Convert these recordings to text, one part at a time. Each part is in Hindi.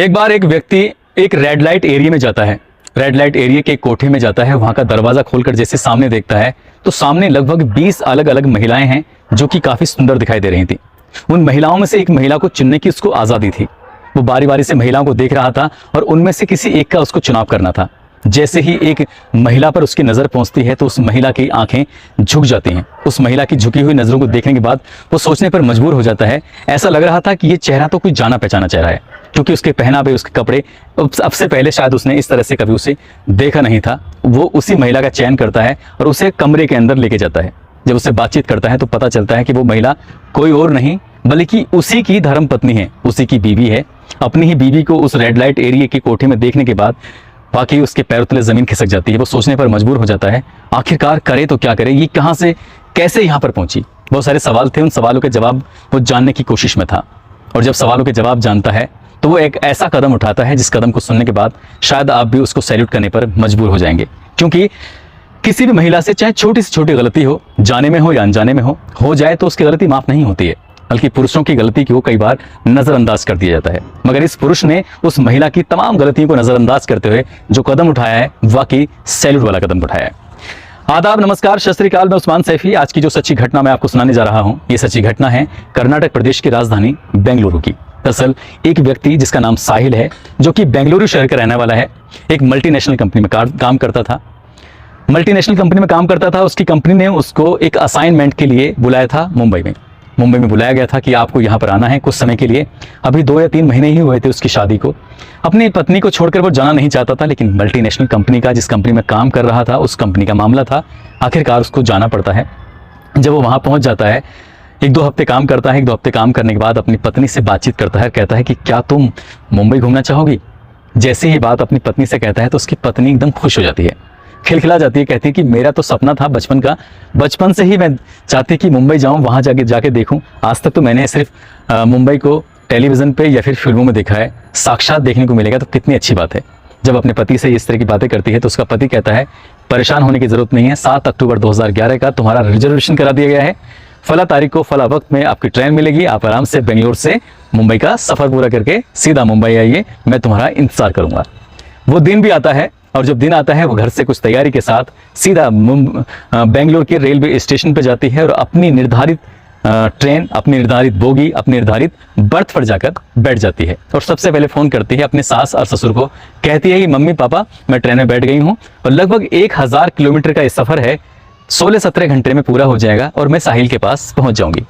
एक बार एक व्यक्ति एक रेड लाइट एरिया में जाता है। रेड लाइट एरिया के कोठे में जाता है। वहां का दरवाजा खोलकर जैसे सामने देखता है तो सामने लगभग 20 अलग अलग महिलाएं हैं जो कि काफी सुंदर दिखाई दे रही थी। उन महिलाओं में से एक महिला को चुनने की उसको आजादी थी। वो बारी बारी से महिलाओं को देख रहा था और उनमें से किसी एक का उसको चुनाव करना था। जैसे ही एक महिला पर उसकी नजर पहुंचती है तो उस महिला की आंखें झुक जाती हैं। उस महिला की झुकी हुई नजरों को देखने के बाद वो सोचने पर मजबूर हो जाता है। ऐसा लग रहा था कि ये चेहरा तो कोई जाना पहचाना चेहरा है, क्योंकि उसके पहनावे, उसके कपड़े अब से पहले शायद उसने इस तरह से कभी उसे देखा नहीं था। वो उसी महिला का चयन करता है और उसे कमरे के अंदर लेके जाता है। जब उससे बातचीत करता है तो पता चलता है कि वो महिला कोई और नहीं बल्कि उसी की धर्म पत्नी है, उसी की बीवी है। अपनी ही बीवी को उस रेड लाइट एरिया की कोठे में देखने के बाद वाकई उसके पैरों तले जमीन खिसक जाती है। वो सोचने पर मजबूर हो जाता है, आखिरकार करे तो क्या करे, ये कहां से कैसे यहां पर पहुंची। बहुत सारे सवाल थे, उन सवालों के जवाब वो जानने की कोशिश में था। और जब सवालों के जवाब जानता है तो वो एक ऐसा कदम उठाता है जिस कदम को सुनने के बाद शायद आप भी उसको सैल्यूट करने पर मजबूर हो जाएंगे। क्योंकि किसी भी महिला से चाहे छोटी से छोटी गलती हो, जाने में हो या अनजाने में हो जाए तो उसकी गलती माफ नहीं होती है, बल्कि पुरुषों की गलती को कई बार नजरअंदाज कर दिया जाता है। मगर इस पुरुष ने उस महिला की तमाम गलतियों को नजरअंदाज करते हुए जो कदम उठाया है, वाकई सैल्यूट वाला कदम उठाया है। आदाब, नमस्कार, सत श्री अकाल। मैं उस्मान सैफी। आज की जो सच्ची घटना मैं आपको सुनाने जा रहा हूं, ये सच्ची घटना है कर्नाटक प्रदेश की राजधानी बेंगलुरु की। दरअसल एक व्यक्ति जिसका नाम साहिल है, जो कि बेंगलुरु शहर का रहने वाला है, एक मल्टीनेशनल कंपनी में काम करता था। मल्टीनेशनल कंपनी में काम करता था। उसकी कंपनी ने उसको एक असाइनमेंट के लिए बुलाया था मुंबई में बुलाया गया था कि आपको यहाँ पर आना है कुछ समय के लिए। अभी 2 या 3 महीने ही हुए थे उसकी शादी को। अपनी पत्नी को छोड़कर वो जाना नहीं चाहता था, लेकिन मल्टीनेशनल कंपनी का, जिस कंपनी में काम कर रहा था, उस कंपनी का मामला था, आखिरकार उसको जाना पड़ता है। जब वो वहाँ पहुँच जाता है, 1-2 हफ्ते काम करता है। 1-2 हफ्ते काम करने के बाद अपनी पत्नी से बातचीत करता है, कहता है कि क्या तुम मुंबई घूमना चाहोगी। जैसे ही बात अपनी पत्नी से कहता है तो उसकी पत्नी एकदम खुश हो जाती है, खिलखिला जाती है। कहती है कि मेरा तो सपना था बचपन का, बचपन से ही मैं चाहती कि मुंबई जाऊं, वहां जाके देखूं। आज तक तो मैंने सिर्फ मुंबई को टेलीविजन पे या फिर फिल्मों में देखा है, साक्षात देखने को मिलेगा तो कितनी अच्छी बात है। जब अपने पति से इस तरह की बातें करती है तो उसका पति कहता है, परेशान होने की जरूरत नहीं है, 7 अक्टूबर 2011 का तुम्हारा रिजर्वेशन करा दिया गया है। फला तारीख को फला वक्त में आपकी ट्रेन मिलेगी। आप आराम से बेंगलोर से मुंबई का सफर पूरा करके सीधा मुंबई आइए, मैं तुम्हारा इंतजार करूंगा। वो दिन भी आता है, और जब दिन आता है वो घर से कुछ तैयारी के साथ सीधा बेंगलोर के रेलवे स्टेशन पर जाती है और अपनी निर्धारित ट्रेन, अपनी निर्धारित बोगी, अपनी निर्धारित बर्थ पर जाकर बैठ जाती है। और सबसे पहले फोन करती है अपने सास और ससुर को। कहती है कि मम्मी पापा, मैं ट्रेन में बैठ गई हूँ और लगभग 1000 किलोमीटर का ये सफर है, 16-17 घंटे में पूरा हो जाएगा और मैं साहिल के पास पहुंच जाऊंगी।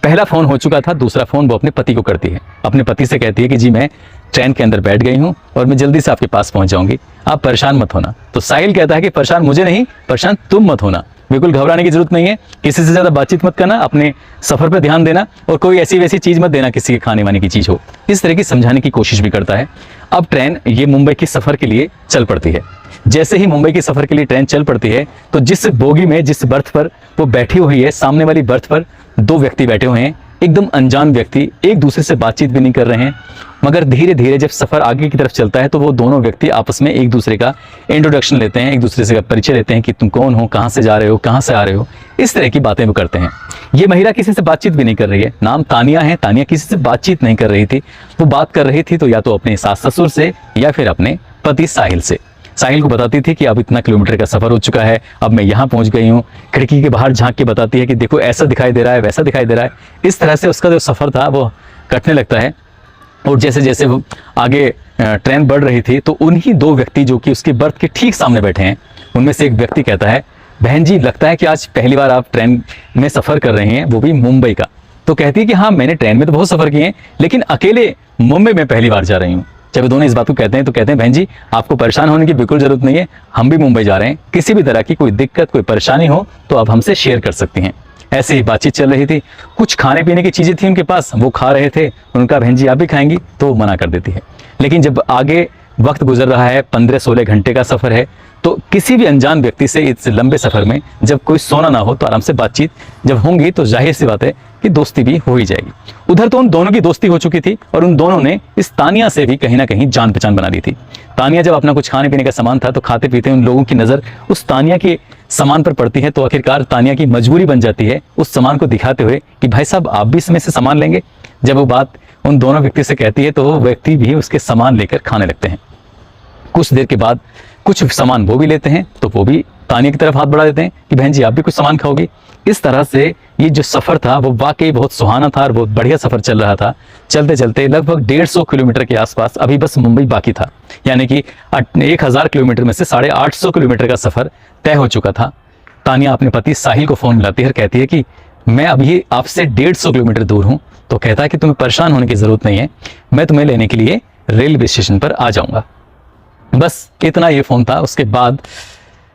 पहला फोन हो चुका था, दूसरा फोन वो अपने पति को करती है। अपने पति से कहती है कि जी मैं ट्रेन के अंदर बैठ गई हूं और मैं जल्दी से आपके पास पहुंच जाऊंगी, आप परेशान मत होना। तो साहिल कहता है कि परेशान मुझे नहीं, परेशान तुम मत होना, बिल्कुल घबराने की जरूरत नहीं है, किसी से ज्यादा बातचीत मत करना, अपने सफर पर ध्यान देना और कोई ऐसी वैसी चीज मत देना, किसी के खाने वाने की चीज हो। इस तरह की समझाने की कोशिश भी करता है। अब ट्रेन ये मुंबई के सफर के लिए चल पड़ती है। जैसे ही मुंबई के सफर के लिए ट्रेन चल पड़ती है तो जिस बोगी में, जिस बर्थ पर वो बैठी हुई है, सामने वाली बर्थ पर 2 व्यक्ति बैठे हुए हैं, एकदम अनजान व्यक्ति, एक दूसरे से बातचीत भी नहीं कर रहे हैं। मगर धीरे धीरे जब सफर आगे की तरफ चलता है तो वो दोनों व्यक्ति आपस में एक दूसरे का इंट्रोडक्शन लेते हैं, एक दूसरे से परिचय लेते हैं कि तुम कौन हो, कहां से जा रहे हो, कहां से आ रहे हो, इस तरह की बातें वो करते हैं। ये महिला किसी से बातचीत भी नहीं कर रही है, नाम तानिया है। तानिया किसी से बातचीत नहीं कर रही थी। वो बात कर रही थी तो या तो अपने सास ससुर से या फिर अपने पति साहिल से। साहिल को बताती थी कि अब इतना किलोमीटर का सफर हो चुका है, अब मैं यहाँ पहुंच गई हूँ। खिड़की के बाहर झांक के बताती है कि देखो ऐसा दिखाई दे रहा है, वैसा दिखाई दे रहा है। इस तरह से उसका जो सफर था वो कटने लगता है। और जैसे जैसे वो आगे ट्रेन बढ़ रही थी तो उन्हीं 2 व्यक्ति जो कि उसके बर्थ के ठीक सामने बैठे हैं, उनमें से एक व्यक्ति कहता है, बहन जी लगता है कि आज पहली बार आप ट्रेन में सफर कर रहे हैं, वो भी मुंबई का। तो कहती है कि हाँ, मैंने ट्रेन में तो बहुत सफर किए हैं, लेकिन अकेले मुंबई में पहली बार जा रही हूँ। जब दोनों इस बात को कहते हैं तो कहते हैं, बहन जी आपको परेशान होने की बिल्कुल जरूरत नहीं है, हम भी मुंबई जा रहे हैं, किसी भी तरह की कोई दिक्कत, कोई परेशानी हो तो आप हमसे शेयर कर सकती हैं। ऐसे ही बातचीत चल रही थी। कुछ खाने पीने की चीजें थी उनके पास, वो खा रहे थे। उनका, बहन जी आप भी खाएंगी, तो वो मना कर देती है। लेकिन जब आगे वक्त गुजर रहा है, 15-16 घंटे का सफर है, तो किसी भी अनजान व्यक्ति से इस लंबे सफर में जब कोई सोना ना हो तो आराम से बातचीत जब होंगी तो जाहिर सी बात है कि दोस्ती भी हो ही जाएगी। उधर तो उन दोनों की दोस्ती हो चुकी थी और उन दोनों ने इस तानिया से भी कहीं ना कहीं जान पहचान बना ली थी। तानिया जब अपना कुछ खाने पीने का सामान था तो खाते पीते उन लोगों की नजर उस तानिया के सामान पर पड़ती है, तो आखिरकार तानिया की मजबूरी बन जाती है उस सामान को दिखाते हुए कि भाई साहब आप भी इसमें से सामान लेंगे। जब वो बात उन दोनों व्यक्ति से कहती है, तो वो व्यक्ति भी उसके सामान लेकर खाने लगते हैं। कुछ देर के बाद कुछ सामान वो भी लेते हैं, तो वो भी तानिया की तरफ हाथ बढ़ा देते हैं कि बहन जी आप भी कुछ सामान खाओगी। इस तरह से ये जो सफ़र था वो वाकई बहुत सुहाना था और बहुत बढ़िया सफ़र चल रहा था। चलते चलते लगभग 150 किलोमीटर के आसपास अभी बस मुंबई बाकी था, यानी कि 1000 किलोमीटर में से 850 किलोमीटर का सफ़र तय हो चुका था। तानिया अपने पति साहिल को फ़ोन मिलाती है और कहती है कि मैं अभी आपसे 150 किलोमीटर दूर हूँ। तो कहता है कि तुम्हें परेशान होने की ज़रूरत नहीं है, मैं तुम्हें लेने के लिए रेलवे स्टेशन पर आ जाऊँगा। बस इतना ये फ़ोन था। उसके बाद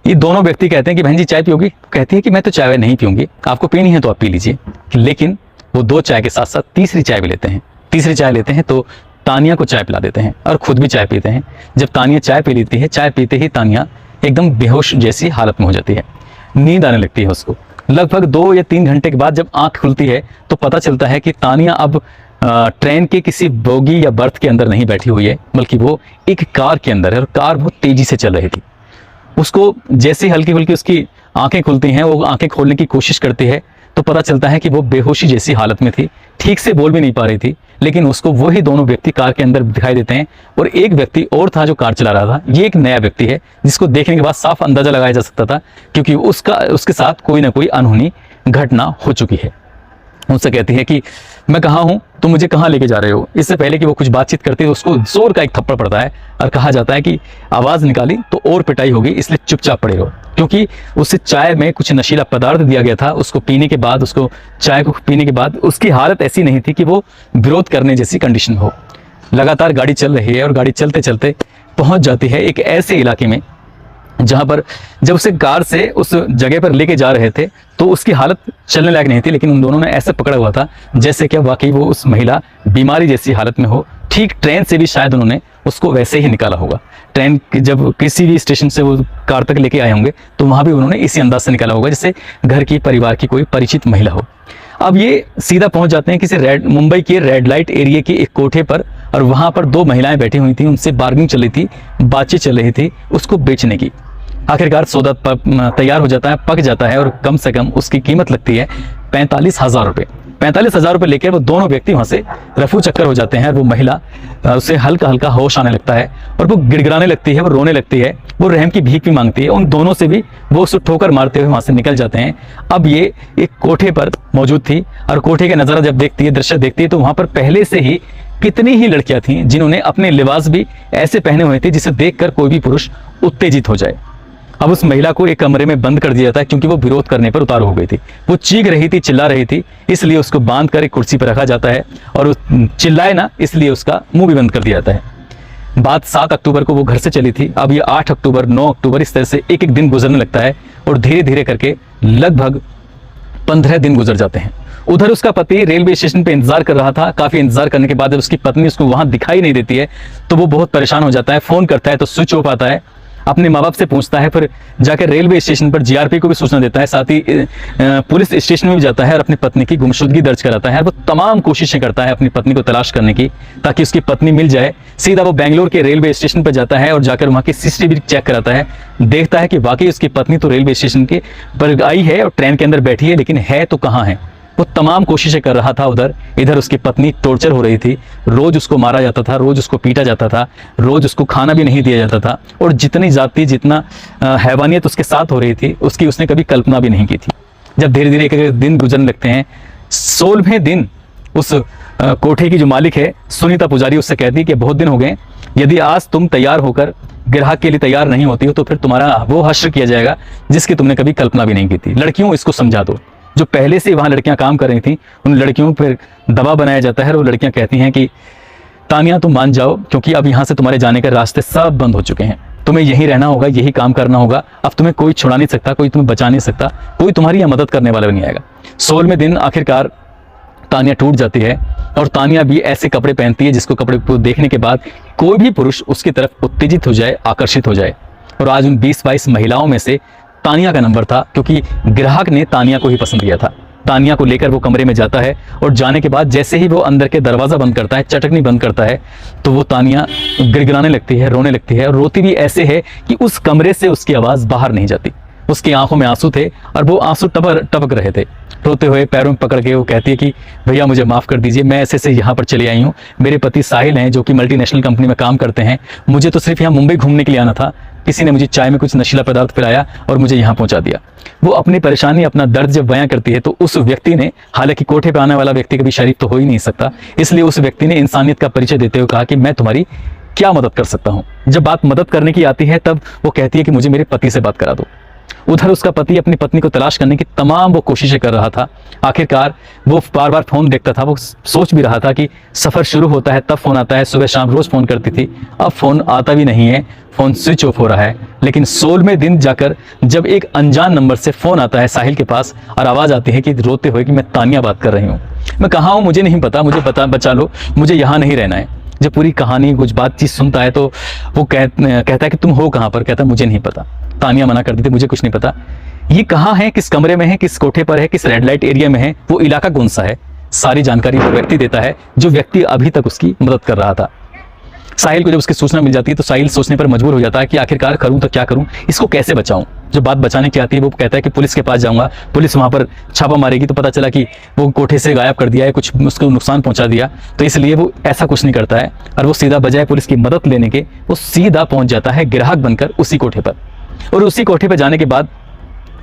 ये दोनों व्यक्ति कहते हैं कि बहन जी चाय पियोगी? कहती है कि मैं तो चाय नहीं पीऊंगी, आपको पीनी है तो आप पी लीजिए। लेकिन वो 2 चाय के साथ साथ तीसरी चाय भी लेते हैं। तीसरी चाय लेते हैं तो तानिया को चाय पिला देते हैं और खुद भी चाय पीते हैं। जब तानिया चाय पी लेती है, चाय पीते ही तानिया एकदम बेहोश जैसी हालत में हो जाती है, नींद आने लगती है उसको। लगभग 2 या 3 घंटे के बाद जब आँख खुलती है तो पता चलता है कि तानिया अब ट्रेन के किसी बोगी या बर्थ के अंदर नहीं बैठी हुई है, बल्कि वो एक कार के अंदर है और कार बहुत तेजी से चल रही थी। उसको जैसे हल्की फुल्की उसकी आंखें खुलती हैं, वो आंखें खोलने की कोशिश करती है तो पता चलता है कि वो बेहोशी जैसी हालत में थी, ठीक से बोल भी नहीं पा रही थी। लेकिन उसको वही दोनों व्यक्ति कार के अंदर दिखाई देते हैं और एक व्यक्ति और था जो कार चला रहा था। ये एक नया व्यक्ति है जिसको देखने के बाद साफ अंदाजा लगाया जा सकता था, क्योंकि उसके साथ कोई ना कोई अनहोनी घटना हो चुकी है। उनसे कहती है कि मैं कहाँ हूँ, तुम मुझे कहाँ लेके जा रहे हो। इससे पहले कि वो कुछ बातचीत करती है उसको जोर का एक थप्पड़ पड़ता है और कहा जाता है कि आवाज़ निकाली तो और पिटाई होगी, इसलिए चुपचाप पड़े रहो। क्योंकि उसे चाय में कुछ नशीला पदार्थ दिया गया था। उसको पीने के बाद, उसको चाय को पीने के बाद उसकी हालत ऐसी नहीं थी कि वो विरोध करने जैसी कंडीशन हो। लगातार गाड़ी चल रही है और गाड़ी चलते चलते पहुँच जाती है एक ऐसे इलाके में जहाँ पर जब उसे कार से उस जगह पर लेके जा रहे थे तो उसकी हालत चलने लायक नहीं थी। लेकिन उन दोनों ने ऐसे पकड़ा हुआ था जैसे कि वाकई वो उस महिला बीमारी जैसी हालत में हो। ठीक ट्रेन से भी शायद उन्होंने उसको वैसे ही निकाला होगा। ट्रेन जब किसी भी स्टेशन से वो कार तक लेके आए होंगे तो वहाँ भी उन्होंने इसी अंदाज से निकाला होगा जैसे घर की, परिवार की कोई परिचित महिला हो। अब ये सीधा पहुंच जाते हैं किसी मुंबई के रेड लाइट एरिया के एक कोठे पर और वहाँ पर 2 महिलाएं बैठी हुई थी। उनसे बार्गेनिंग चल रही थी, बातचीत चल रही थी उसको बेचने की। आखिरकार सौदा तैयार हो जाता है, पक जाता है और कम से कम उसकी कीमत लगती है 45,000 रुपये। 45,000 रुपये लेकर वो दोनों व्यक्ति वहाँ से रफू चक्कर हो जाते हैं। वो महिला उसे हल्का हल्का होश आने लगता है और वो गिड़गिड़ाने लगती है, वो रोने लगती है, वो रहम की भीख भी मांगती है। उन दोनों से भी वो उसको ठोकर मारते हुए वहाँ से निकल जाते हैं। अब ये एक कोठे पर मौजूद थी और कोठे का नज़ारा जब देखती है, दृश्य देखती है, तो वहाँ पर पहले से ही कितनी ही लड़कियाँ थीं जिन्होंने अपने लिबास भी ऐसे पहने हुए थे जिसे देखकर कोई भी पुरुष उत्तेजित हो जाए। अब उस महिला को एक कमरे में बंद कर दिया जाता है क्योंकि वो विरोध करने पर उतारू हो गई थी। वो चीख रही थी, चिल्ला रही थी, इसलिए उसको बांध कर एक कुर्सी पर रखा जाता है और चिल्लाए ना इसलिए उसका मुंह भी बंद कर दिया जाता है। बात 7 अक्टूबर को वो घर से चली थी। अब ये 8 अक्टूबर, 9 अक्टूबर, इस तरह से एक एक दिन गुजरने लगता है और धीरे धीरे करके लगभग 15 दिन गुजर जाते हैं। उधर उसका पति रेलवे स्टेशन पे इंतजार कर रहा था। काफी इंतजार करने के बाद जब उसकी पत्नी उसको वहां दिखाई नहीं देती है तो वो बहुत परेशान हो जाता है। फोन करता है तो स्विच ऑफ आता है, अपने माँ बाप से पूछता है, फिर जाकर रेलवे स्टेशन पर जीआरपी को भी सूचना देता है, साथ ही पुलिस स्टेशन में भी जाता है और अपनी पत्नी की गुमशुदगी दर्ज कराता है। वो तमाम कोशिशें करता है अपनी पत्नी को तलाश करने की ताकि उसकी पत्नी मिल जाए। सीधा वो बेंगलोर के रेलवे स्टेशन पर जाता है और जाकर वहाँ की सीसीटीवी चेक कराता है। देखता है कि वाकई उसकी पत्नी तो रेलवे स्टेशन के पर आई है और ट्रेन के अंदर बैठी है, लेकिन है तो कहाँ है। वो तमाम कोशिशें कर रहा था उधर। इधर उसकी पत्नी टॉर्चर हो रही थी, रोज उसको मारा जाता था, रोज उसको पीटा जाता था, रोज उसको खाना भी नहीं दिया जाता था और जितनी जाति, जितना हैवानियत उसके साथ हो रही थी उसकी उसने कभी कल्पना भी नहीं की थी। जब धीरे धीरे एक दिन गुजरने लगते हैं, 16वें दिन उस कोठे की जो मालिक है सुनीता पुजारी उससे कहती है कि बहुत दिन हो गए, यदि आज तुम तैयार होकर ग्राहक के लिए तैयार नहीं होती हो तो फिर तुम्हारा वो हश्र किया जाएगा जिसकी तुमने कभी कल्पना भी नहीं की थी। लड़कियों, इसको समझा दो। जो पहले से वहाँ लड़कियां काम कर रही थी उन लड़कियों पर दबाव बनाया जाता है और वो लड़कियां कहती हैं कि तानिया तुम मान जाओ, क्योंकि अब यहाँ से तुम्हारे जाने के रास्ते सब बंद हो चुके हैं, तुम्हें यहीं रहना होगा, यही काम करना होगा। अब तुम्हें कोई छुड़ा नहीं सकता, कोई तुम्हें बचा नहीं सकता, कोई तुम्हारी यहाँ मदद करने वाला भी नहीं आएगा। 16वें दिन आखिरकार तानिया टूट जाती है और तानिया भी ऐसे कपड़े पहनती है जिसको कपड़े को देखने के बाद कोई भी पुरुष उसकी तरफ उत्तेजित हो जाए, आकर्षित हो जाए। और आज उन 20-22 महिलाओं में से तानिया का नंबर था, क्योंकि ग्राहक ने तानिया को ही पसंद किया था। तानिया को लेकर वो कमरे में जाता है और जाने के बाद जैसे ही वो अंदर के दरवाज़ा बंद करता है, चटकनी बंद करता है, तो वो तानिया गिड़गिड़ाने लगती है, रोने लगती है और रोती भी ऐसे है कि उस कमरे से उसकी आवाज़ बाहर नहीं जाती। उसकी आंखों में आंसू थे और वो आंसू टपक रहे थे। रोते हुए पैरों में पकड़ के वो कहती है कि भैया मुझे माफ़ कर दीजिए, मैं ऐसे से यहाँ पर चली आई हूँ। मेरे पति साहिल हैं जो कि मल्टीनेशनल कंपनी में काम करते हैं। मुझे तो सिर्फ यहाँ मुंबई घूमने के लिए आना था। किसी ने मुझे चाय में कुछ नशीला पदार्थ पिलाया और मुझे यहाँ पहुँचा दिया। वो अपनी परेशानी, अपना दर्द जब बयां करती है तो उस व्यक्ति ने, हालांकि कोठे पे आने वाला व्यक्ति कभी शरीफ तो हो ही नहीं सकता, इसलिए उस व्यक्ति ने इंसानियत का परिचय देते हुए कहा कि मैं तुम्हारी क्या मदद कर सकता हूँ। जब बात मदद करने की आती है तब वो कहती है कि मुझे मेरे पति से बात करा दो। उधर उसका पति अपनी पत्नी को तलाश करने की तमाम वो कोशिशें कर रहा था। आखिरकार वो बार बार फोन देखता था। वो सोच भी रहा था कि सफर शुरू होता है तब फोन आता है, सुबह शाम रोज फोन करती थी, अब फोन आता भी नहीं है, फोन स्विच ऑफ हो रहा है। लेकिन 16वें दिन जाकर जब एक अनजान नंबर से फोन आता है साहिल के पास और आवाज आती है कि रोते हुए कि मैं तानिया बात कर रही हूँ, मैं कहाँ हूँ मुझे नहीं पता, मुझे बचा लो, मुझे यहाँ नहीं रहना है। जब पूरी कहानी कुछ बातचीत सुनता है तो वो कहता है कि तुम हो कहाँ पर? कहता है मुझे नहीं पता। तानिया मना कर दी थी, मुझे कुछ नहीं पता। ये कहाँ है, किस कमरे में है, किस कोठे पर है, किस रेड लाइट एरिया में है, वो इलाका कौन सा है, सारी जानकारी वो व्यक्ति देता है जो व्यक्ति अभी तक उसकी मदद कर रहा था। साहिल को जब उसकी सूचना मिल जाती है तो साहिल सोचने पर मजबूर हो जाता है कि आखिरकार करूं तो क्या करूं, इसको कैसे बचाऊं। जब बात बचाने की आती है वो कहता है कि पुलिस के पास जाऊंगा, पुलिस वहां पर छापा मारेगी तो पता चला कि वो कोठे से गायब कर दिया है, कुछ उसको नुकसान पहुंचा दिया, तो इसलिए वो ऐसा कुछ नहीं करता है और वो सीधा बजाय पुलिस की मदद लेने के वो सीधा पहुंच जाता है ग्राहक बनकर उसी कोठे पर। और उसी कोठे पर जाने के बाद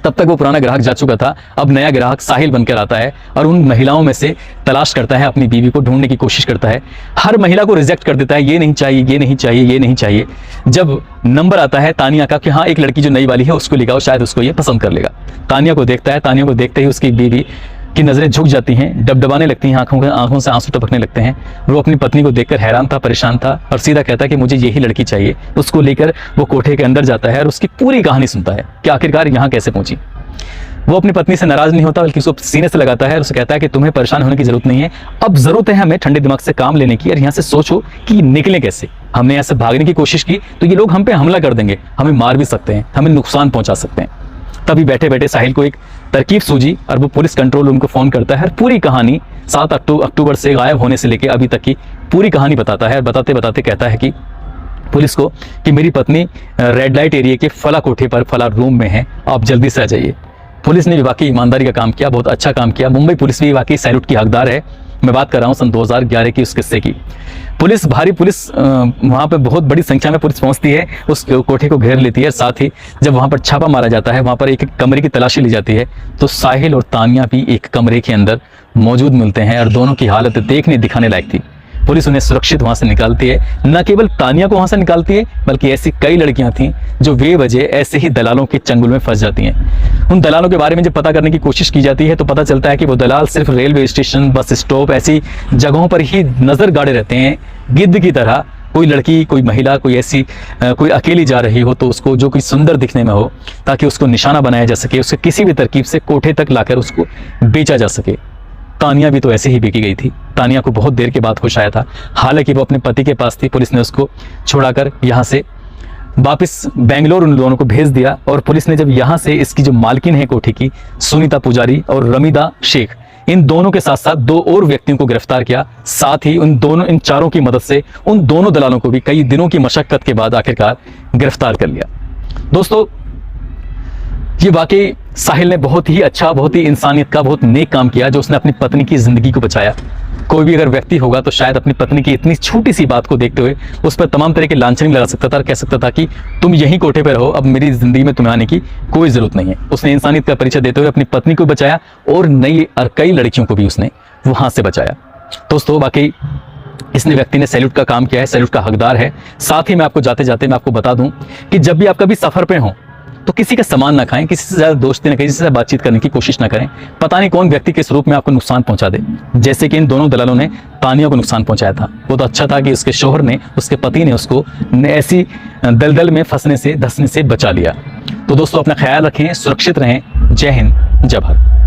तब तक वो पुराना ग्राहक जा चुका था, अब नया ग्राहक साहिल बनकर आता है और उन महिलाओं में से तलाश करता है, अपनी बीवी को ढूंढने की कोशिश करता है। हर महिला को रिजेक्ट कर देता है, ये नहीं चाहिए, ये नहीं चाहिए, ये नहीं चाहिए। जब नंबर आता है तानिया का कि हाँ एक लड़की जो नई वाली है उसको लिखाओ, शायद उसको ये पसंद कर लेगा। तानिया को देखता है, तानिया को देखते ही उसकी बीवी की नजरें झुक जाती हैं, डबडबाने लगती हैं, आंखों से आंसू टपकने लगते हैं। वो अपनी पत्नी को देखकर हैरान था, परेशान था और सीधा कहता है कि मुझे यही लड़की चाहिए। उसको लेकर वो कोठे के अंदर जाता है और उसकी पूरी कहानी सुनता है कि आखिरकार यहाँ कैसे पहुंची। वो अपनी पत्नी से नाराज नहीं होता बल्कि उसको सीने से लगाता है और उसे कहता है कि तुम्हें परेशान होने की जरूरत नहीं है, अब जरूरत है हमें ठंडे दिमाग से काम लेने की और यहाँ से सोचो कि निकलें कैसे। हमने यहाँ से भागने की कोशिश की तो ये लोग हम पे हमला कर देंगे, हमें मार भी सकते हैं, हमें नुकसान पहुंचा सकते हैं। तभी बैठे बैठे साहिल को एक तरकीब सूझी और वो पुलिस कंट्रोल रूम को फोन करता है और पूरी कहानी 7 अक्टूबर से गायब होने से लेकर अभी तक की पूरी कहानी बताता है। और बताते बताते कहता है कि पुलिस को कि मेरी पत्नी रेड लाइट एरिया के फला कोठे पर फला रूम में है, आप जल्दी से आ जाइए। पुलिस ने भी वाकई ईमानदारी का काम किया, बहुत अच्छा काम किया। मुंबई पुलिस भी वाकई सैल्यूट की हकदार है। मैं बात कर रहा हूँ सन 2011 की उस किस्से की। भारी पुलिस वहाँ पे बहुत बड़ी संख्या में पुलिस पहुँचती है, उस कोठे को घेर लेती है। साथ ही जब वहाँ पर छापा मारा जाता है, वहाँ पर एक कमरे की तलाशी ली जाती है तो साहिल और तानिया भी एक कमरे के अंदर मौजूद मिलते हैं और दोनों की हालत देखने दिखाने लायक थी। पुलिस उन्हें सुरक्षित वहां से निकालती है। न केवल तानिया को वहां से निकालती है बल्कि ऐसी कई लड़कियां थीं जो बेवजह ऐसे ही दलालों के चंगुल में फंस जाती हैं। उन दलालों के बारे में जब पता करने की कोशिश की जाती है तो पता चलता है कि वो दलाल सिर्फ रेलवे स्टेशन, बस स्टॉप ऐसी जगहों पर ही नजर गाड़े रहते हैं, गिद्ध की तरह। कोई लड़की, कोई महिला, कोई ऐसी कोई अकेली जा रही हो तो उसको जो कोई सुंदर दिखने में हो ताकि उसको निशाना बनाया जा सके, उसके किसी भी तरकीब से कोठे तक लाकर उसको बेचा जा सके। तानिया भी तो ऐसे ही बेची गई थी। तानिया को बहुत देर के बाद होश आया था, हालांकि वो अपने पति के पास थी। पुलिस ने उसको छुड़ाकर यहाँ से वापस बेंगलोर उन दोनों को भेज दिया और पुलिस ने जब यहाँ से इसकी जो मालकिन है कोठी की, सुनीता पुजारी और रमीदा शेख, इन दोनों के साथ साथ 2 और व्यक्तियों को गिरफ्तार किया। साथ ही इन चारों की मदद से उन दोनों दलालों को भी कई दिनों की मशक्कत के बाद आखिरकार गिरफ्तार कर लिया। दोस्तों, ये वाकई साहिल ने बहुत ही अच्छा, बहुत ही इंसानियत का, बहुत नेक काम किया जो उसने अपनी पत्नी की जिंदगी को बचाया। कोई भी अगर व्यक्ति होगा तो शायद अपनी पत्नी की इतनी छोटी सी बात को देखते हुए उस पर तमाम तरह की लांछन लगा सकता था और कह सकता था कि तुम यहीं कोठे पर रहो, अब मेरी जिंदगी में तुम्हें आने की कोई जरूरत नहीं है। उसने इंसानियत का परिचय देते हुए अपनी पत्नी को बचाया और कई लड़कियों को भी उसने वहां से बचाया। दोस्तों, वाकई इसने व्यक्ति ने सैल्यूट का काम किया है, सैल्यूट का हकदार है। साथ ही मैं आपको जाते जाते मैं आपको बता दूं कि जब भी आप कभी सफर पे हों तो किसी का सामान ना खाएं, किसी से ज्यादा दोस्ती ना करें, किसी से बातचीत करने की कोशिश ना करें। पता नहीं कौन व्यक्ति किस रूप में आपको नुकसान पहुंचा दे, जैसे कि इन दोनों दलालों ने तानिया को नुकसान पहुंचाया था। वो तो अच्छा था कि उसके शोहर ने, उसके पति ने उसको ऐसी दलदल में फंसने से, धंसने से बचा लिया। तो दोस्तों, अपना ख्याल रखें, सुरक्षित रहें। जय हिंद, जय भारत।